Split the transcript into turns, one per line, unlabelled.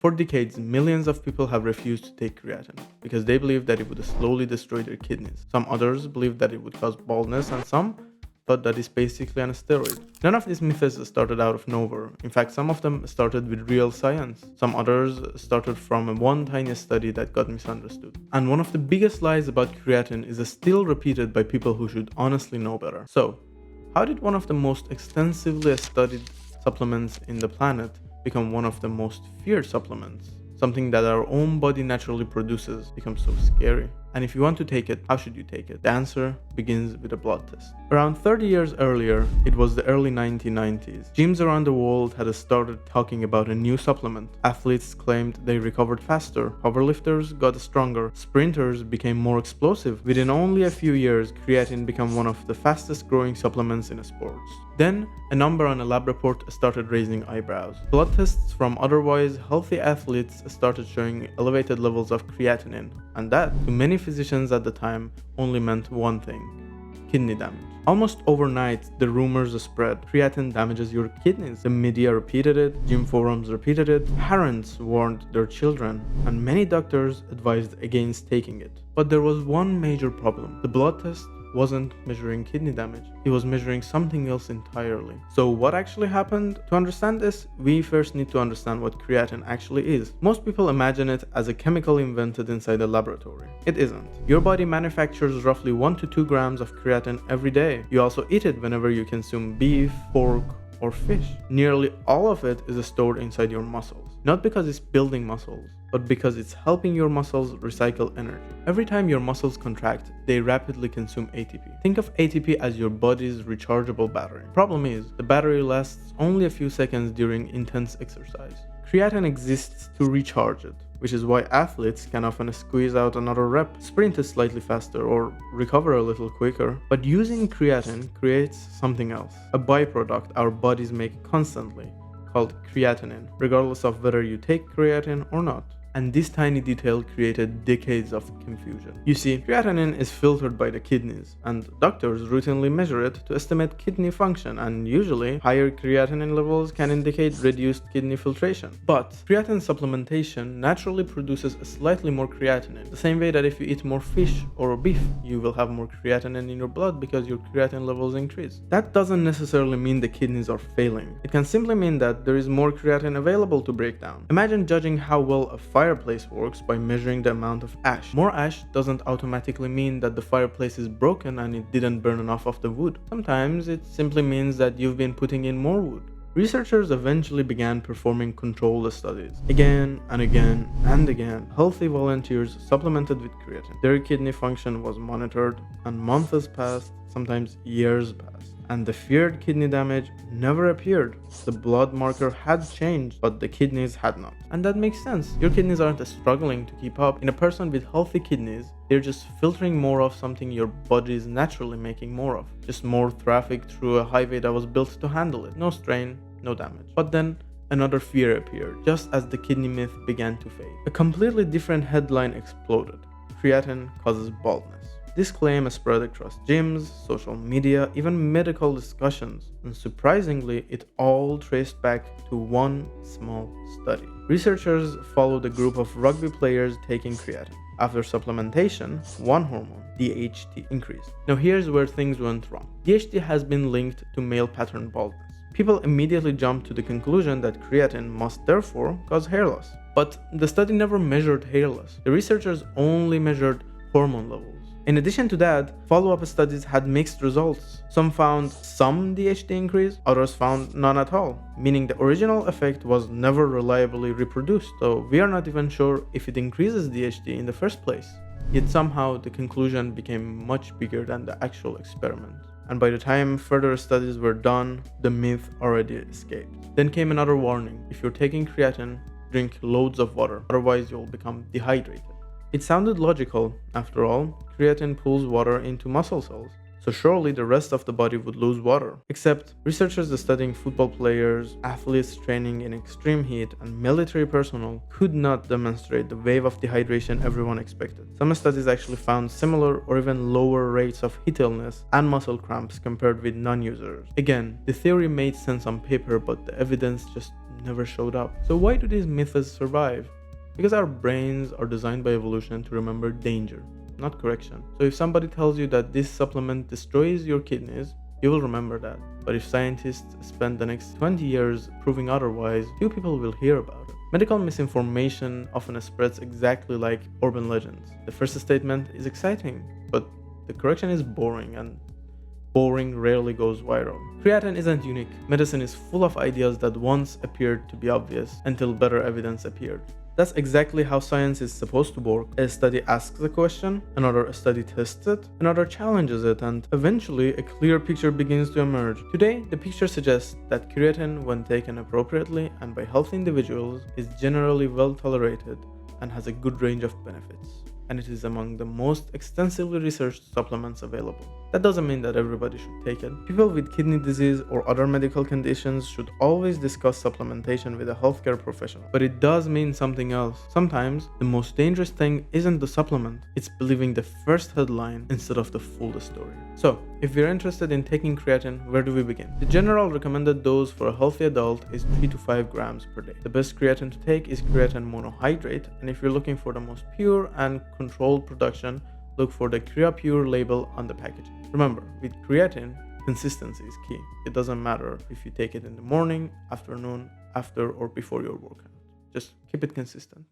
For decades, millions of people have refused to take creatine because they believed that it would slowly destroy their kidneys. Some others believed that it would cause baldness, and some thought that it's basically an steroid. None of these myths started out of nowhere. In fact, some of them started with real science. Some others started from one tiny study that got misunderstood. And one of the biggest lies about creatine is still repeated by people who should honestly know better. So, how did one of the most extensively studied supplements in the planet become one of the most feared supplements? Something that our own body naturally produces becomes so scary. And if you want to take it, how should you take it? The answer begins with a blood test. Around 30 years earlier, it was the early 1990s. Gyms around the world had started talking about a new supplement. Athletes claimed they recovered faster, powerlifters got stronger, sprinters became more explosive. Within only a few years, creatine became one of the fastest growing supplements in sports. Then, a number on a lab report started raising eyebrows. Blood tests from otherwise healthy athletes started showing elevated levels of creatinine, and that, to many physicians at the time, only meant one thing: kidney damage. Almost overnight, the rumors spread. Creatine damages your kidneys. The media repeated it, gym forums repeated it, parents warned their children, and many doctors advised against taking it. But there was one major problem. The blood test wasn't measuring kidney damage. It was measuring something else entirely. So what actually happened? To understand this, we first need to understand what creatine actually is. Most people imagine it as a chemical invented inside a laboratory. It isn't. Your body manufactures roughly 1 to 2 grams of creatine every day. You also eat it whenever you consume beef, pork, or fish. Nearly all of it is stored inside your muscles. Not because it's building muscles, but because it's helping your muscles recycle energy. Every time your muscles contract, they rapidly consume ATP. Think of ATP as your body's rechargeable battery. Problem is, the battery lasts only a few seconds during intense exercise. Creatine exists to recharge it, which is why athletes can often squeeze out another rep, sprint slightly faster, or recover a little quicker. But using creatine creates something else, a byproduct our bodies make constantly, called creatinine, regardless of whether you take creatine or not. And this tiny detail created decades of confusion. You see, creatinine is filtered by the kidneys, and doctors routinely measure it to estimate kidney function, and usually higher creatinine levels can indicate reduced kidney filtration. But creatine supplementation naturally produces slightly more creatinine, the same way that if you eat more fish or beef, you will have more creatinine in your blood because your creatine levels increase. That doesn't necessarily mean the kidneys are failing. It can simply mean that there is more creatine available to break down. Imagine judging how well a fireplace works by measuring the amount of ash. More ash doesn't automatically mean that the fireplace is broken and it didn't burn enough of the wood. Sometimes it simply means that you've been putting in more wood. Researchers eventually began performing controlled studies. Again and again and again, healthy volunteers supplemented with creatine. Their kidney function was monitored, and months passed, sometimes years passed, and the feared kidney damage never appeared. The blood marker had changed, but the kidneys had not. And that makes sense. Your kidneys aren't struggling to keep up. In a person with healthy kidneys, they're just filtering more of something your body is naturally making more of. Just more traffic through a highway that was built to handle it. No strain, no damage. But then another fear appeared, just as the kidney myth began to fade. A completely different headline exploded. Creatine causes baldness. This claim spread across gyms, social media, even medical discussions, and surprisingly, it all traced back to one small study. Researchers followed a group of rugby players taking creatine. After supplementation, one hormone, DHT, increased. Now here's where things went wrong. DHT has been linked to male pattern baldness. People immediately jumped to the conclusion that creatine must therefore cause hair loss. But the study never measured hair loss. The researchers only measured hormone levels. In addition to that, follow-up studies had mixed results. Some found some DHT increase, others found none at all, meaning the original effect was never reliably reproduced, so we are not even sure if it increases DHT in the first place. Yet somehow the conclusion became much bigger than the actual experiment. And by the time further studies were done, the myth already escaped. Then came another warning: if you're taking creatine, drink loads of water, otherwise you'll become dehydrated. It sounded logical. After all, creatine pulls water into muscle cells, so surely the rest of the body would lose water. Except researchers studying football players, athletes training in extreme heat, and military personnel could not demonstrate the wave of dehydration everyone expected. Some studies actually found similar or even lower rates of heat illness and muscle cramps compared with non-users. Again, the theory made sense on paper, but the evidence just never showed up. So why do these myths survive? Because our brains are designed by evolution to remember danger, not correction. So if somebody tells you that this supplement destroys your kidneys, you will remember that. But if scientists spend the next 20 years proving otherwise, few people will hear about it. Medical misinformation often spreads exactly like urban legends. The first statement is exciting, but the correction is boring, and boring rarely goes viral. Creatine isn't unique. Medicine is full of ideas that once appeared to be obvious until better evidence appeared. That's exactly how science is supposed to work. A study asks a question, another study tests it, another challenges it, and eventually a clear picture begins to emerge. Today, the picture suggests that creatine, when taken appropriately and by healthy individuals, is generally well tolerated and has a good range of benefits, and it is among the most extensively researched supplements available. That doesn't mean that everybody should take it. People with kidney disease or other medical conditions should always discuss supplementation with a healthcare professional. But it does mean something else. Sometimes, the most dangerous thing isn't the supplement, it's believing the first headline instead of the full story. So, if you're interested in taking creatine, where do we begin? The general recommended dose for a healthy adult is 3 to 5 grams per day. The best creatine to take is creatine monohydrate, and if you're looking for the most pure and controlled production, look for the CreaPure label on the packaging. Remember, with creatine, consistency is key. It doesn't matter if you take it in the morning, afternoon, after or before your workout. Just keep it consistent.